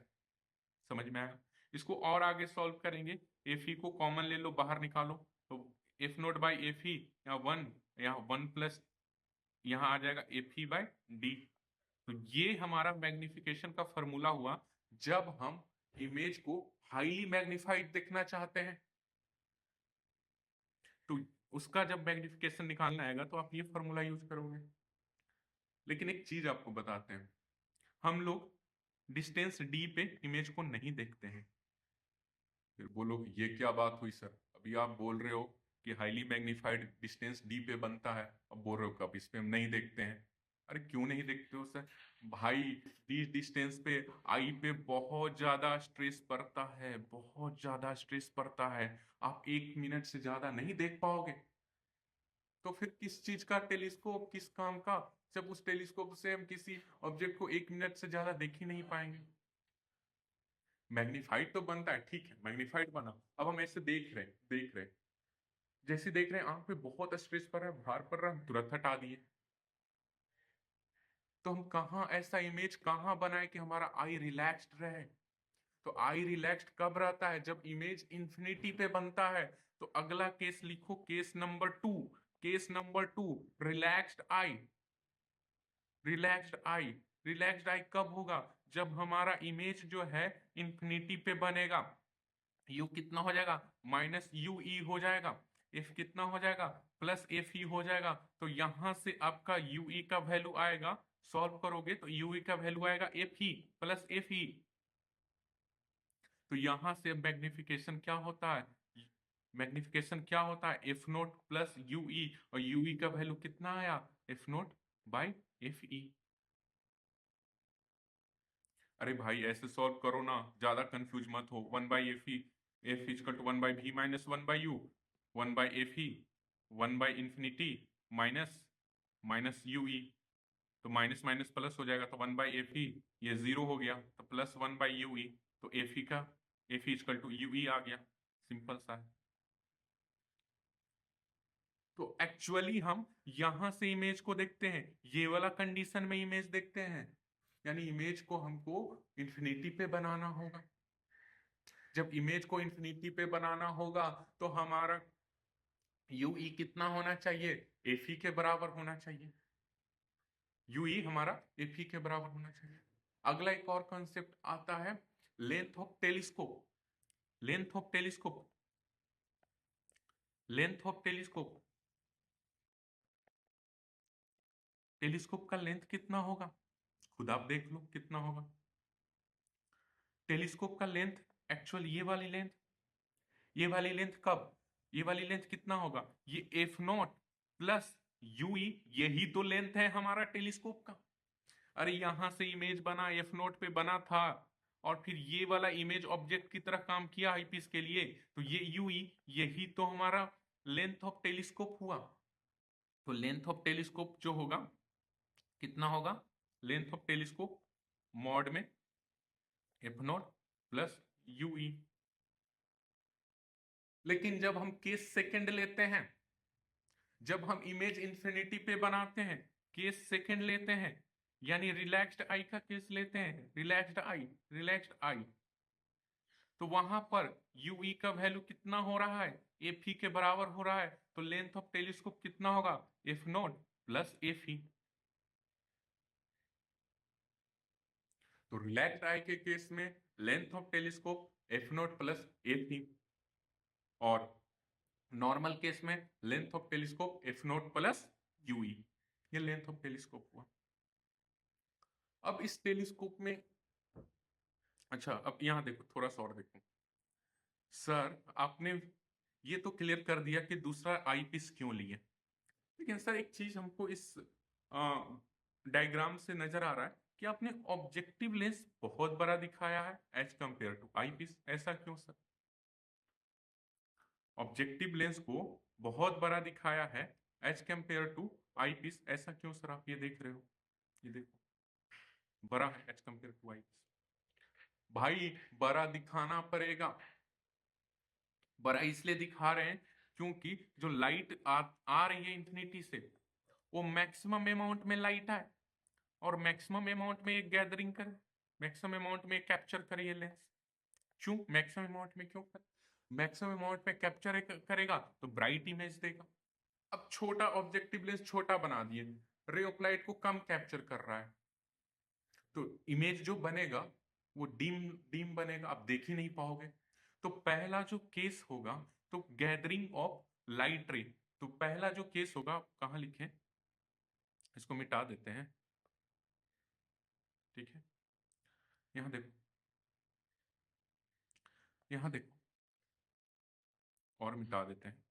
समझ में आया? इसको और आगे सॉल्व करेंगे, एफ ई को कॉमन ले लो, बाहर निकालो। तो F nought by F E, यहाँ 1, यहाँ 1 प्लस यहाँ आ जाएगा एफ ई बाई डी। तो ये हमारा मैग्निफिकेशन का फॉर्मूला हुआ जब हम इमेज को हाईली मैग्नीफाइड देखना चाहते हैं। तो उसका जब मैग्निफिकेशन निकालना आएगा तो आप ये फॉर्मूला यूज करोगे। लेकिन एक चीज आपको बताते हैं, हम लोग डिस्टेंस D पे इमेज को नहीं देखते हैं। फिर बोलो ये क्या बात हुई सर, अभी आप बोल रहे हो कि हाईली मैग्नीफाइड डिस्टेंस D पे बनता है, अब बोल रहे हो कब इस पे हम नहीं देखते हैं। अरे क्यों नहीं देखते हो सर? भाई इस डिस्टेंस पे आई पे बहुत ज्यादा स्ट्रेस पड़ता है, बहुत ज्यादा स्ट्रेस पड़ता है। आप 1 मिनट से ज्यादा नहीं देख पाओगे। तो फिर किस चीज का टेलीस्कोप, किस काम का, जब उस टेलीस्कोप से हम किसी ऑब्जेक्ट को 1 मिनट से ज्यादा देख ही नहीं पाएंगे। मैग्नीफाइड तो बनता है, ठीक है मैग्नीफाइड बना। अब हम ऐसे देख रहे जैसे देख रहे हैं आंख पे बहुत स्ट्रेस पड़ रहा है, भार पड़ रहा है, तुरंत हटा दिए। तो हम कहाँ ऐसा इमेज कहाँ बनाए कि हमारा आई रिलैक्स्ड रहे? तो आई रिलैक्स्ड कब रहता है? जब इमेज इंफिनिटी पे बनता है। तो अगला केस लिखो, case number 2। Case number 2, relaxed eye. Relaxed eye, relaxed eye कब होगा? जब हमारा इमेज जो है इंफिनिटी पे बनेगा। यू कितना हो जाएगा? -UE हो जाएगा। एफ कितना हो जाएगा? प्लस एफ ई हो जाएगा। तो यहां से आपका यूई का वैल्यू आएगा, सॉल्व करोगे तो यूई का वैल्यू आएगा F E plus F E. तो यहां से मैग्निफिकेशन क्या होता है? मैग्निफिकेशन क्या होता है, एफ नोट प्लस यूई, और यूई का वैल्यू कितना आया, F nought by F E. अरे भाई ऐसे सॉल्व करो ना, ज्यादा कंफ्यूज मत हो। 1/FE, F is equal to 1/v minus 1/u, 1/FE 1/इंफिनिटी माइनस माइनस यूई, तो माइनस माइनस प्लस हो जाएगा, तो 1/FE ये जीरो हो गया, तो प्लस 1/ue, तो FE का FE इजकल टू यूई आ गया। सिंपल सा है। तो एक्चुअली हम यहां से इमेज को देखते हैं, ये वाला कंडीशन में इमेज देखते हैं, यानी इमेज को हमको इंफिनिटी पे बनाना होगा। जब इमेज को इंफिनिटी पे बनाना होगा तो हमारा यूई कितना होना चाहिए, एफई के बराबर होना चाहिए। यूई हमारा एफई के बराबर होना चाहिए। अगला एक और कॉन्सेप्ट आता है length of telescope. Length of telescope, length of telescope, telescope का लेंथ कितना होगा, खुद आप देख लो कितना होगा। टेलीस्कोप का लेंथ एक्चुअल ये वाली लेंथ कब, ये वाली लेंथ कितना होगा, ये एफ नॉट प्लस यूई, यही तो लेंथ है हमारा टेलीस्कोप का। अरे यहां से इमेज बना, एफ नोट पे बना था, और फिर ये वाला इमेज ऑब्जेक्ट की तरह काम किया आईपीस के लिए, तो ये यूई यही तो हमारा लेंथ ऑफ टेलीस्कोप हुआ। तो लेंथ ऑफ टेलीस्कोप जो होगा कितना होगा, लेंथ ऑफ टेलीस्कोप मॉड में एफ नॉट प्लस यूई। लेकिन जब हम केस सेकंड लेते हैं, जब हम इमेज इंफिनिटी पे बनाते हैं, केस सेकंड लेते हैं, यानी रिलैक्स्ड आई का केस लेते हैं, रिलैक्स्ड आई, रिलैक्स्ड आई, तो वहां पर यूई का वैल्यू कितना हो रहा है, एफ ई के बराबर हो रहा है, तो लेंथ ऑफ टेलीस्कोप कितना होगा, F nought plus F E. तो रिलैक्स्ड आई के केस में length of telescope F nought plus F E, और नॉर्मल केस में length of telescope F nought plus U E. ये लेंथ ऑफ टेलीस्कोप हुआ। अब इस टेलीस्कोप में, अच्छा अब यहां देखो, थोड़ा सा और देखो। सर आपने ये तो क्लियर कर दिया कि दूसरा आई पीस क्यों लिए, लेकिन सर एक चीज हमको इस डायग्राम से नजर आ रहा है कि आपने ऑब्जेक्टिव लेंस बहुत बड़ा दिखाया है as compare to eyepiece, ऐसा क्यों सर? ऑब्जेक्टिव लेंस को बहुत बड़ा दिखाया है as compare to eyepiece, ऐसा क्यों सर? आप ये देख रहे हो, ये देखो बड़ा है as compare to eyepiece. भाई बड़ा दिखाना पड़ेगा, बड़ा इसलिए दिखा रहे हैं क्योंकि जो लाइट आ रही है इंफिनिटी से, वो मैक्सिमम अमाउंट में लाइट आए, और मैक्सिमम अमाउंट में एक गैदरिंग करे, मैक्सिमम अमाउंट में कैप्चर करे ये लेंस। क्यों मैक्सिमम अमाउंट में, क्यों करे? मैक्सिमम अमाउंट में कैप्चर करेगा तो ब्राइट इमेज देगा। अब छोटा ऑब्जेक्टिव लेंस छोटा बना दिए, रे ऑफ लाइट को कम कैप्चर कर रहा है, तो इमेज जो बनेगा वो डीम डीम बनेगा, आप देख ही नहीं पाओगे। तो पहला जो केस होगा, तो गैदरिंग ऑफ लाइट रे, तो पहला जो केस होगा, कहाँ लिखें, इसको मिटा देते हैं, ठीक है, यहां देखो, यहां देखो, और मिटा देते हैं,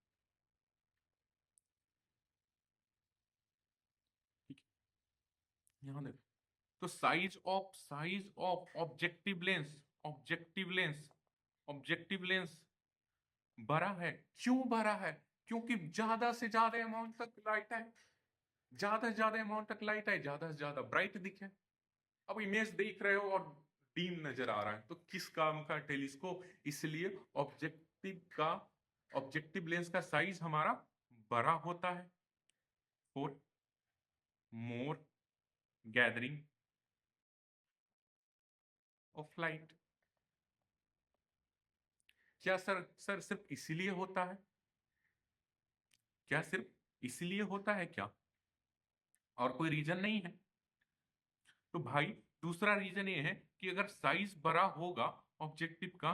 ठीक है, यहां देखो। तो size of objective lens, objective lens, objective lens बड़ा है। क्यों बड़ा है? क्योंकि ज्यादा से ज्यादा अमाउंट तक लाइट है, ज्यादा से ज्यादा अमाउंट तक लाइट है, ज्यादा से ज्यादा ब्राइट दिखे। अब इमेज देख रहे हो और डीम नजर आ रहा है, तो किस काम का टेलीस्कोप, इसलिए ऑब्जेक्टिव लेंस का साइज हमारा बड़ा होता है for more gathering of light. क्या सर सिर्फ इसीलिए होता है? क्या सिर्फ इसीलिए होता है क्या, और कोई रीजन नहीं है? तो भाई दूसरा रीजन ये है कि अगर साइज बड़ा होगा ऑब्जेक्टिव का,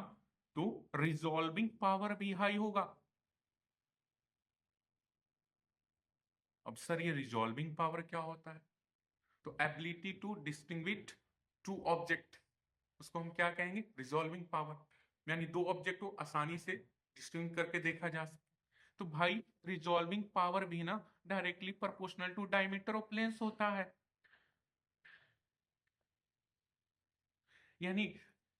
तो रिजॉल्विंग पावर भी हाई होगा। अब सर ये रिजॉल्विंग पावर क्या होता है? तो ability to distinguish two object, उसको हम क्या कहेंगे, रिजॉल्विंग पावर। यानी दो ऑब्जेक्ट को आसानी से डिस्टिंग करके देखा जा सकता। तो भाई रिजॉल्विंग पावर भी ना directly proportional to diameter of lens होता है, यानी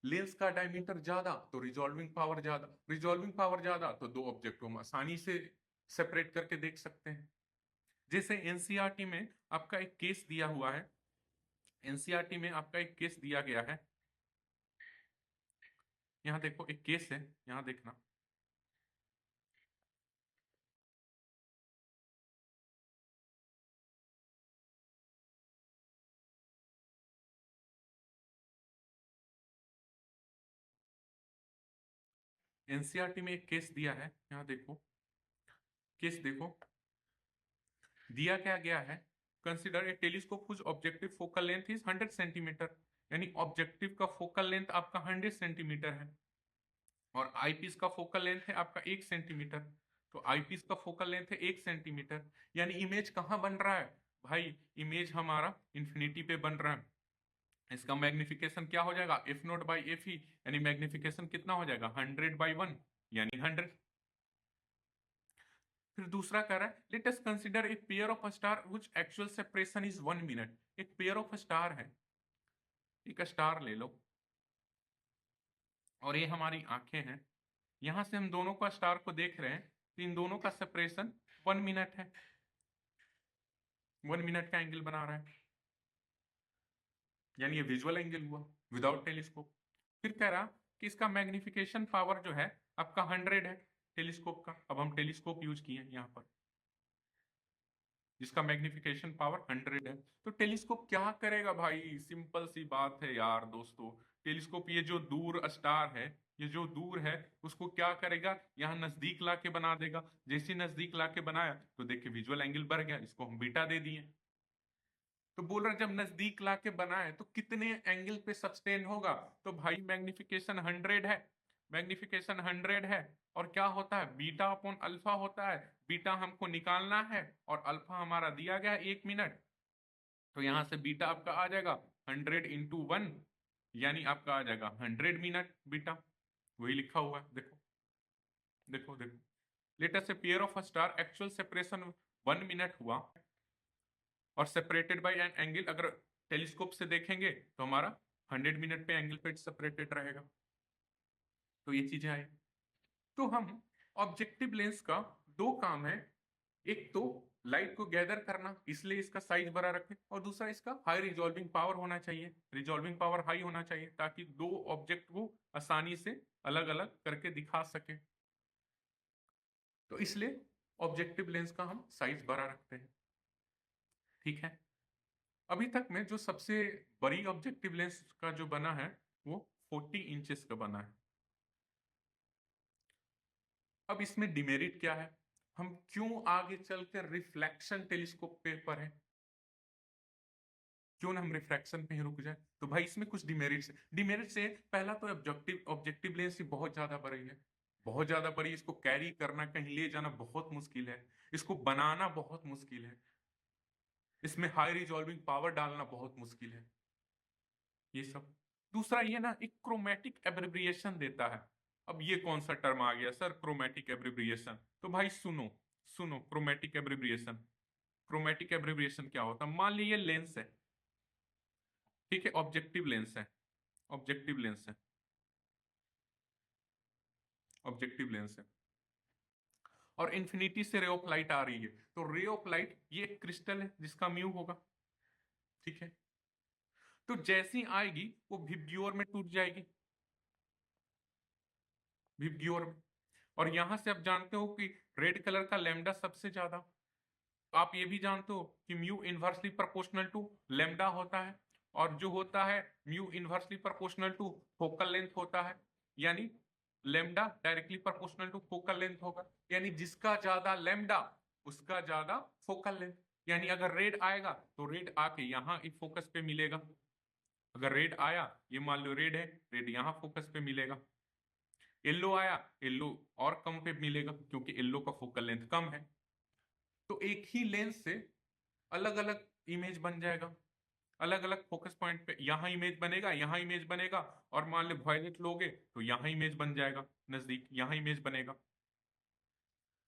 लेंस का डायमीटर ज्यादा तो रिजॉल्विंग पावर ज्यादा, रिजॉल्विंग पावर ज्यादा तो दो ऑब्जेक्ट को हम आसानी से सेपरेट करके देख सकते हैं। जैसे एनसीईआरटी में आपका एक केस दिया हुआ है, एनसीईआरटी में आपका एक केस दिया गया है, यहां देखो एक केस है, यहां देखना। एनसीईआरटी में एक केस दिया है, यहां देखो केस देखो, दिया क्या गया है, consider a telescope whose objective focal length is 100 centimetre, यानी ऑब्जेक्टिव का फोकल लेंथ आपका 100 सेंटीमीटर है और आईपीस का फोकल लेंथ है आपका 1 सेंटीमीटर। तो आईपीस का फोकल लेंथ है 1 सेंटीमीटर, यानी इमेज कहाँ बन रहा है भाई, इमेज हमारा इंफिनिटी पे बन रहा है। इसका मैग्निफिकेशन क्या हो जाएगा, F nought by F E, यानी मैग्निफिकेशन कितना हो जाएगा 100/1 यानी 100। फिर दूसरा कह रहा है let us consider a pair of star which actual separation is 1 minute. एक पेयर ऑफ स्टार है, एक स्टार ले लो और ये हमारी आंखें हैं, यहां से हम दोनों का स्टार को देख रहे हैं, तो इन दोनों का सेपरेशन 1 मिनट है, 1 मिनट का एंगल बना रहा है, यानी ये विजुअल एंगल हुआ विदाउट टेलीस्कोप। फिर कह रहा कि इसका मैग्निफिकेशन पावर जो है आपका 100 है टेलीस्कोप का, अब हम टेलीस्कोप यूज किए यहाँ पर जिसका मैग्निफिकेशन पावर 100 है। तो टेलीस्कोप क्या करेगा भाई, सिंपल सी बात है यार दोस्तों, टेलीस्कोप ये जो दूर स्टार है, ये जो दूर है उसको क्या करेगा, यहाँ नजदीक लाके बना देगा। जैसे नजदीक लाके बनाया तो देखिए विजुअल एंगल बढ़ गया, इसको हम बीटा दे दिए। तो बोल रहे जब नजदीक लाके बनाए तो कितने एंगल पे सस्टेन होगा, तो भाई मैग्निफिकेशन 100 है, मैग्निफिकेशन 100 है और क्या होता है बीटा अपॉन अल्फा होता है, बीटा हमको निकालना है और अल्फा हमारा दिया गया है 1 मिनट, तो यहां से बीटा आपका आ जाएगा 100 इंटू 1, यानी आपका आ जाएगा 100 मिनट बीटा, वही लिखा हुआ है देखो देखो देखो। लेट अस से pair of a star actual separation 1 minute हुआ और सेपरेटेड बाय एन एंगल, अगर टेलीस्कोप से देखेंगे तो हमारा 100 मिनट पे एंगल पे सेपरेटेड रहेगा। तो ये चीजें आई। तो हम ऑब्जेक्टिव लेंस का दो काम है, एक तो लाइट को गैदर करना इसलिए इसका साइज बड़ा रखें, और दूसरा इसका हाई रिजॉल्विंग पावर होना चाहिए, रिजॉल्विंग पावर हाई होना चाहिए ताकि दो ऑब्जेक्ट को आसानी से अलग अलग करके दिखा सके। तो इसलिए ऑब्जेक्टिव लेंस का हम साइज बड़ा रखते हैं, ठीक है। अभी तक में जो सबसे बड़ी ऑब्जेक्टिव लेंस का जो बना है वो 40 इंचेस का बना है। अब इसमें डिमेरिट क्या है, हम क्यों आगे चलकर रिफ्लेक्शन टेलीस्कोप पे पर है, क्यों ना हम रिफ्रैक्शन पे ही रुक जाए। तो भाई इसमें कुछ डिमेरिट्स है, डिमेरिट से पहला तो ऑब्जेक्टिव लेंस ही बहुत ज्यादा बड़ी है, बहुत ज्यादा बड़ी, इसको कैरी करना कहीं ले जाना बहुत मुश्किल है, इसको बनाना बहुत मुश्किल है, इसमें हाई रिजॉल्विंग पावर डालना बहुत मुश्किल है, ये सब। दूसरा ये ना एक क्रोमेटिक एब्रिविएशन देता है। अब ये कौन सा टर्म आ गया सर क्रोमेटिक एब्रिविएशन, तो भाई सुनो सुनो, क्रोमेटिक एब्रिविएशन, क्रोमेटिक एब्रिविएशन क्या होता है, मान लीजिए लेंस है, ठीक है, ऑब्जेक्टिव लेंस है, ऑब्जेक्टिव लेंस है, ऑब्जेक्टिव लेंस है और इन्फिनिटी से रे ऑफ लाइट आ रही है, तो रे ऑफ लाइट ये एक क्रिस्टल है जिसका म्यू होगा, ठीक है। तो जैसी आएगी वो विबग्योर में टूट जाएगी, विबग्योर में, और यहां से आप जानते हो कि रेड कलर का लैम्डा सबसे ज्यादा, आप ये भी जानते हो कि mu inversely proportional to lambda होता है, और जो होता है mu inversely proportional to focal length होता है, यानी lambda directly proportional to focal length होगा, यानी जिसका ज्यादा लैम्डा उसका ज्यादा फोकल लेंथ, यानी अगर रेड आएगा तो रेड आके यहाँ इस फोकस पे मिलेगा, अगर रेड आया ये मान लो रेड है, रेड यहाँ फोकस पे मिलेगा, येलो आया येलो और कम पे मिलेगा क्योंकि येलो का फोकल लेंथ कम है। तो एक ही लेंस से अलग अलग इमेज बन जाएगा, अलग अलग फोकस पॉइंट पे यहाँ इमेज बनेगा, यहाँ इमेज बनेगा, और मान लो वॉयलेट लोगे तो यहाँ इमेज बन जाएगा, नजदीक यहाँ इमेज बनेगा,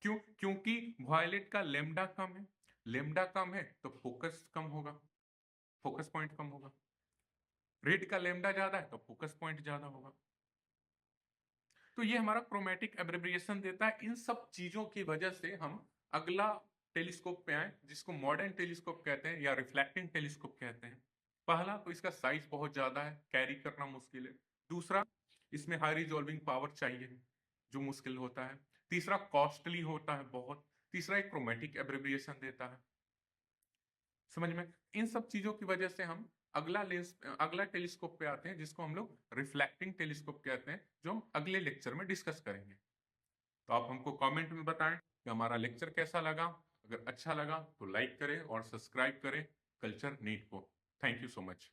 क्यों? क्योंकि वायलेट का लैम्ब्डा कम है, लैम्ब्डा कम है तो फोकस कम होगा, फोकस पॉइंट कम होगा। रेड का लैम्ब्डा ज्यादा है तो फोकस पॉइंट ज्यादा होगा। तो ये हमारा क्रोमैटिक एब्रिविएशन देता है। इन सब चीजों की वजह से हम अगला टेलीस्कोप पे आए, जिसको मॉडर्न टेलीस्कोप कहते हैं या रिफ्लेक्टिंग टेलीस्कोप कहते हैं। पहला तो इसका साइज बहुत ज्यादा है, कैरी करना मुश्किल है। दूसरा, इसमें हाई रिजॉल्विंग पावर चाहिए, जो मुश्किल होता है। तीसरा, कॉस्टली होता है बहुत। तीसरा, एक क्रोमैटिक एब्रिविएशन देता है। समझ में? इन सब चीजों की वजह से हम अगला टेलीस्कोप पे आते हैं, जिसको हम लोग रिफ्लेक्टिंग टेलीस्कोप कहते हैं, जो हम अगले लेक्चर में डिस्कस करेंगे। तो आप हमको कमेंट में बताएं कि हमारा लेक्चर कैसा लगा। अगर अच्छा लगा तो लाइक करें और सब्सक्राइब करें कल्चर नीट को। Thank you so much.